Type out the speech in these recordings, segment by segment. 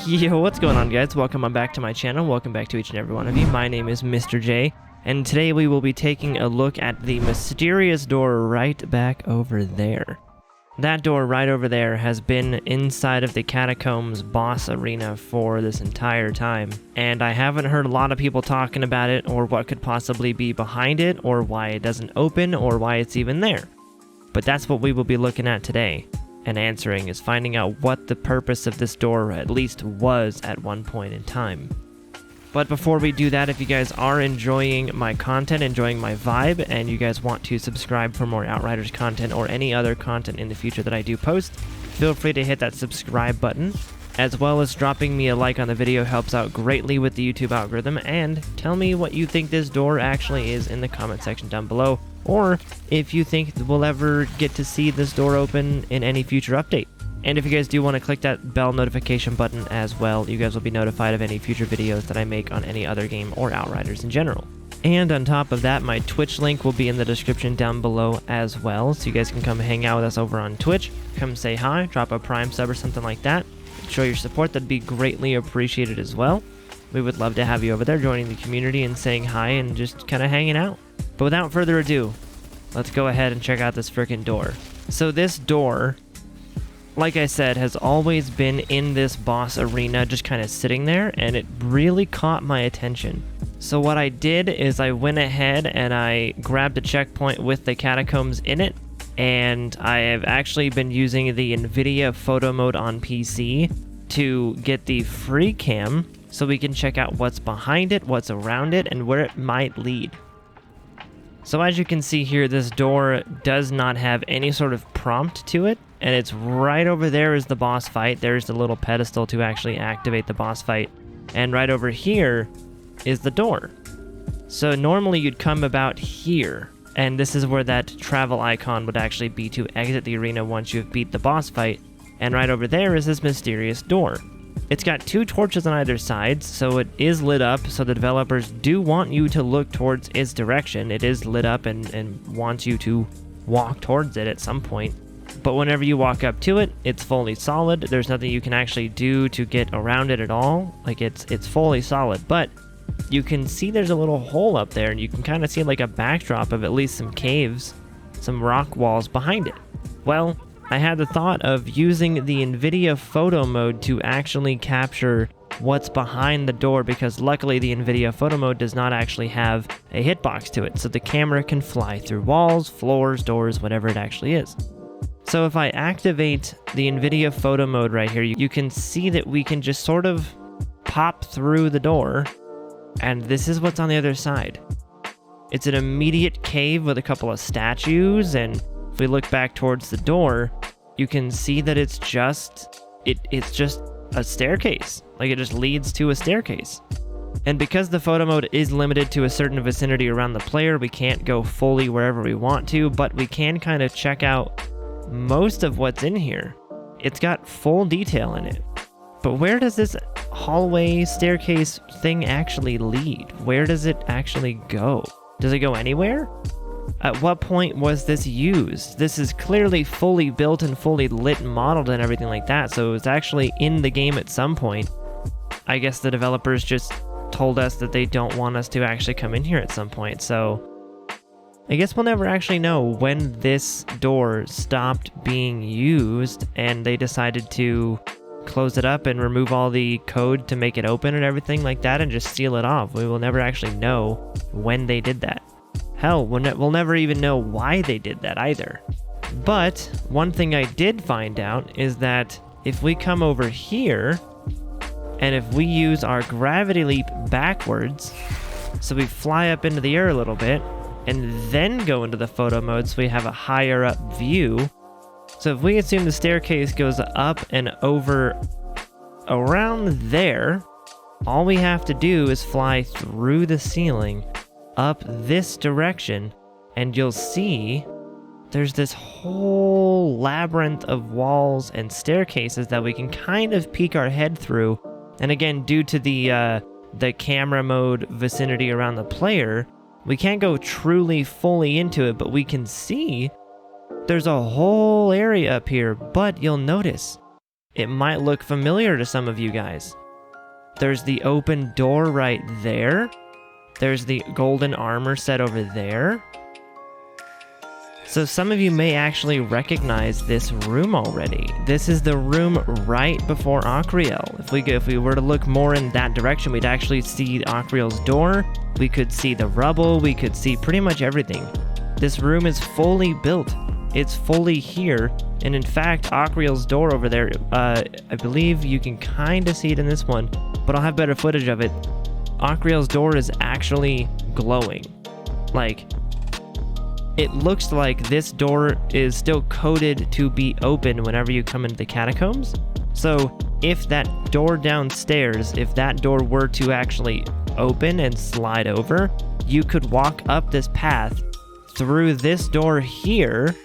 Yo, what's going on, guys? Welcome on back to my channel. Welcome back to each and every one of you. My name is Mr. J, and today we will be taking a look at the mysterious door right back over there. That door right over there has been inside of the Catacombs boss arena for this entire time, and I haven't heard a lot of people talking about it, or what could possibly be behind it, or why it doesn't open, or why it's even there. But that's what we will be looking at today. And answering is finding out what the purpose of this door at least was at one point in time. But before we do that, if you guys are enjoying my content, enjoying my vibe, and you guys want to subscribe for more Outriders content or any other content in the future that I do post, feel free to hit that subscribe button, as well as dropping me a like on the video helps out greatly with the YouTube algorithm, and tell me what you think this door actually is in the comment section down below, or if you think we'll ever get to see this door open in any future update. And if you guys do want to click that bell notification button as well, you guys will be notified of any future videos that I make on any other game or Outriders in general. And on top of that, my Twitch link will be in the description down below as well, so you guys can come hang out with us over on Twitch, come say hi, drop a Prime sub or something like that, show your support. That'd be greatly appreciated as well. We would love to have you over there joining the community and saying hi and just kind of hanging out. But without further ado, let's go ahead and check out this freaking door. So this door, like I said, has always been in this boss arena, just kind of sitting there, and it really caught my attention. So what I did is I went ahead and I grabbed a checkpoint with the catacombs in it, and I have actually been using the NVIDIA photo mode on PC to get the free cam so we can check out what's behind it, what's around it, and where it might lead. So as you can see here, this door does not have any sort of prompt to it, and it's right over there is the boss fight. There's the little pedestal to actually activate the boss fight, and right over here is the door. So normally you'd come about here, and this is where that travel icon would actually be to exit the arena once you've beat the boss fight, and right over there is this mysterious door. It's got two torches on either side, so it is lit up, so the developers do want you to look towards its direction. It is lit up and wants you to walk towards it at some point. But whenever you walk up to it, it's fully solid. There's nothing you can actually do to get around it at all. Like, it's fully solid, but you can see there's a little hole up there, and you can kind of see like a backdrop of at least some caves, some rock walls behind it. Well, I had the thought of using the NVIDIA photo mode to actually capture what's behind the door, because luckily the NVIDIA photo mode does not actually have a hitbox to it, so the camera can fly through walls, floors, doors, whatever it actually is. So if I activate the NVIDIA photo mode right here, you can see that we can just sort of pop through the door, and this is what's on the other side. It's an immediate cave with a couple of statues, and if we look back towards the door, you can see that it's just a staircase. Like, it just leads to a staircase. And because the photo mode is limited to a certain vicinity around the player, we can't go fully wherever we want to, but we can kind of check out most of what's in here. It's got full detail in it. But where does this hallway staircase thing actually lead? Where does it actually go? Does it go anywhere? At what point was this used? This is clearly fully built and fully lit and modeled and everything like that, so it's actually in the game at some point. I guess the developers just told us that they don't want us to actually come in here at some point, so I guess we'll never actually know when this door stopped being used and they decided to close it up and remove all the code to make it open and everything like that and just seal it off. We will never actually know when they did that. Hell, we'll never even know why they did that either. But one thing I did find out is that if we come over here, and if we use our gravity leap backwards, so we fly up into the air a little bit, and then go into the photo mode so we have a higher up view. So if we assume the staircase goes up and over around there, all we have to do is fly through the ceiling up this direction, and you'll see there's this whole labyrinth of walls and staircases that we can kind of peek our head through. And again, due to the camera mode vicinity around the player, we can't go truly fully into it, but we can see there's a whole area up here. But you'll notice it might look familiar to some of you guys. There's the open door right there. There's the golden armor set over there. So some of you may actually recognize this room already. This is the room right before OKRIEL. If we were to look more in that direction, we'd actually see OKRIEL's door. We could see the rubble. We could see pretty much everything. This room is fully built. It's fully here. And in fact, OKRIEL's door over there, I believe you can kind of see it in this one, but I'll have better footage of it. OKRIEL's door is actually glowing. Like, it looks like this door is still coded to be open whenever you come into the catacombs. So if that door downstairs, if that door were to actually open and slide over, you could walk up this path through this door here,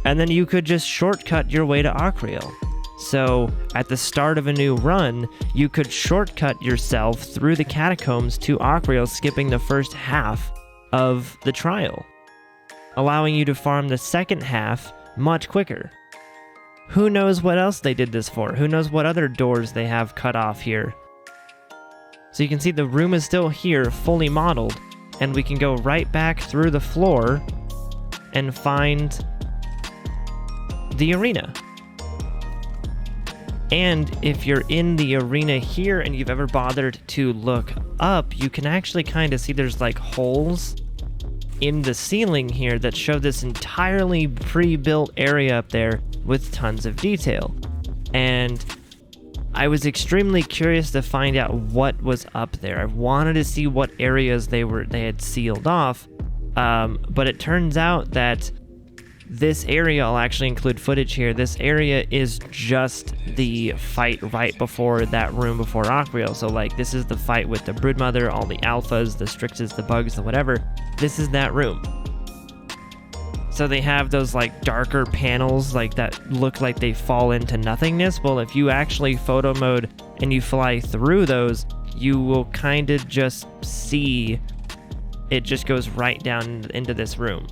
and then you could just shortcut your way to OKRIEL. So at the start of a new run, you could shortcut yourself through the catacombs to OKRIEL, skipping the first half of the trial, allowing you to farm the second half much quicker. Who knows what else they did this for? Who knows what other doors they have cut off here? So you can see the room is still here, fully modeled, and we can go right back through the floor and find the arena. And if you're in the arena here and you've ever bothered to look up, you can actually kind of see there's like holes in the ceiling here that show this entirely pre-built area up there with tons of detail. And I was extremely curious to find out what was up there. I wanted to see what areas they had sealed off, but it turns out that this area, I'll actually include footage here, this area is just the fight right before that room before OKRIEL. So like, this is the fight with the Broodmother, all the alphas, the Strixes, the bugs, the whatever. This is that room. So they have those like darker panels like that look like they fall into nothingness. Well, if you actually photo mode and you fly through those, you will kind of just see it just goes right down into this room.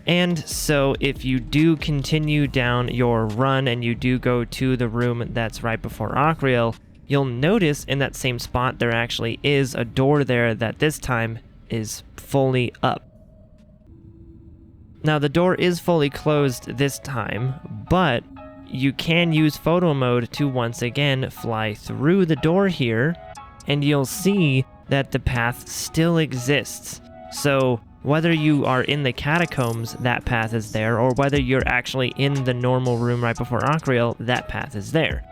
And so if you do continue down your run and you do go to the room that's right before OKRIEL, you'll notice in that same spot there actually is a door there that this time is fully up. Now the door is fully closed this time, but you can use photo mode to once again fly through the door here, and you'll see that the path still exists. So whether you are in the catacombs, that path is there, or whether you're actually in the normal room right before OKRIEL, that path is there.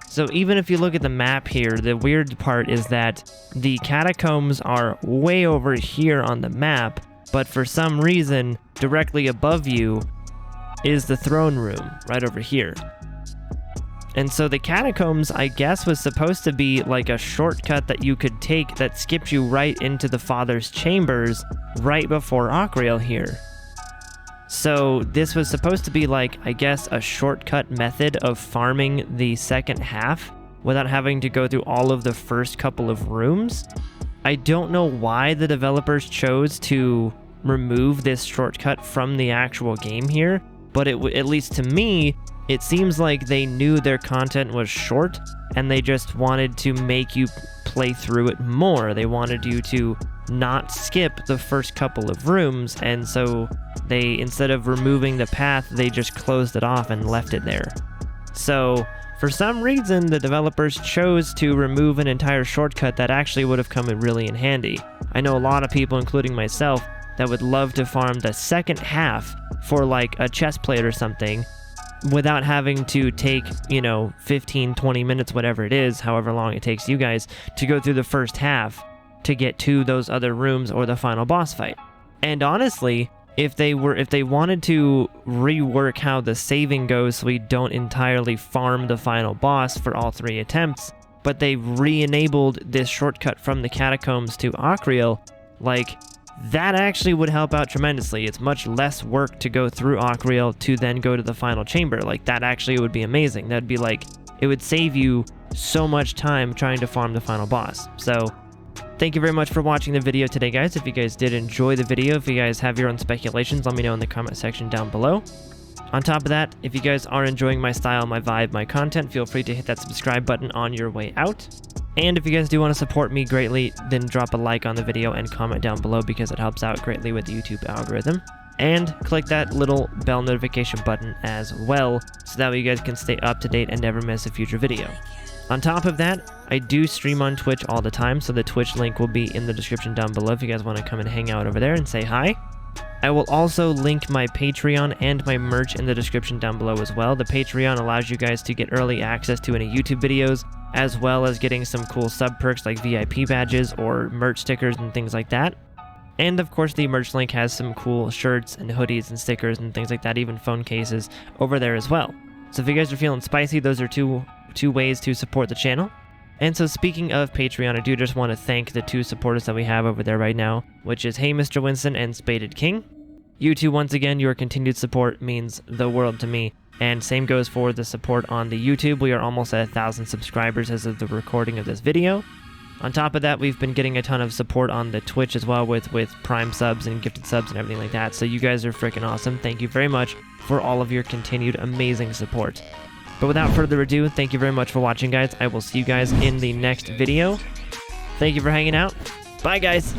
So even if you look at the map here, the weird part is that the catacombs are way over here on the map, but for some reason, directly above you is the throne room, right over here. And so the catacombs, I guess, was supposed to be like a shortcut that you could take that skips you right into the Father's chambers right before OKRIEL here. So this was supposed to be like, I guess, a shortcut method of farming the second half without having to go through all of the first couple of rooms. I don't know why the developers chose to remove this shortcut from the actual game here, but at least to me, it seems like they knew their content was short and they just wanted to make you play through it more. They wanted you to not skip the first couple of rooms, and so they, instead of removing the path, they just closed it off and left it there. So for some reason, the developers chose to remove an entire shortcut that actually would have come in really in handy. I know a lot of people, including myself, that would love to farm the second half for like a chest plate or something without having to take, 15, 20 minutes, whatever it is, however long it takes you guys, to go through the first half to get to those other rooms or the final boss fight. And honestly, if they wanted to rework how the saving goes so we don't entirely farm the final boss for all 3 attempts, but they re-enabled this shortcut from the catacombs to OKRIEL, like, that actually would help out tremendously. It's much less work to go through OKRIEL to then go to the final chamber. Like, that actually would be amazing. That'd be like, it would save you so much time trying to farm the final boss. So thank you very much for watching the video today, guys. If you guys did enjoy the video, if you guys have your own speculations, let me know in the comment section down below. On top of that, if you guys are enjoying my style, my vibe, my content, feel free to hit that subscribe button on your way out. And if you guys do want to support me greatly, then drop a like on the video and comment down below because it helps out greatly with the YouTube algorithm. And click that little bell notification button as well, so that way you guys can stay up to date and never miss a future video. On top of that, I do stream on Twitch all the time, so the Twitch link will be in the description down below if you guys want to come and hang out over there and say hi. I will also link my Patreon and my merch in the description down below as well. The Patreon allows you guys to get early access to any YouTube videos, as well as getting some cool sub perks like VIP badges or merch stickers and things like that. And of course the merch link has some cool shirts and hoodies and stickers and things like that, even phone cases over there as well. So if you guys are feeling spicy, those are two ways to support the channel. And so speaking of Patreon, I do just want to thank the 2 supporters that we have over there right now, which is Hey Mr. Winston and Spaded King. You two, once again, your continued support means the world to me. And same goes for the support on the YouTube. We are almost at 1,000 subscribers as of the recording of this video. On top of that, we've been getting a ton of support on the Twitch as well with Prime subs and gifted subs and everything like that. So you guys are freaking awesome. Thank you very much for all of your continued amazing support. But without further ado, thank you very much for watching, guys. I will see you guys in the next video. Thank you for hanging out. Bye, guys.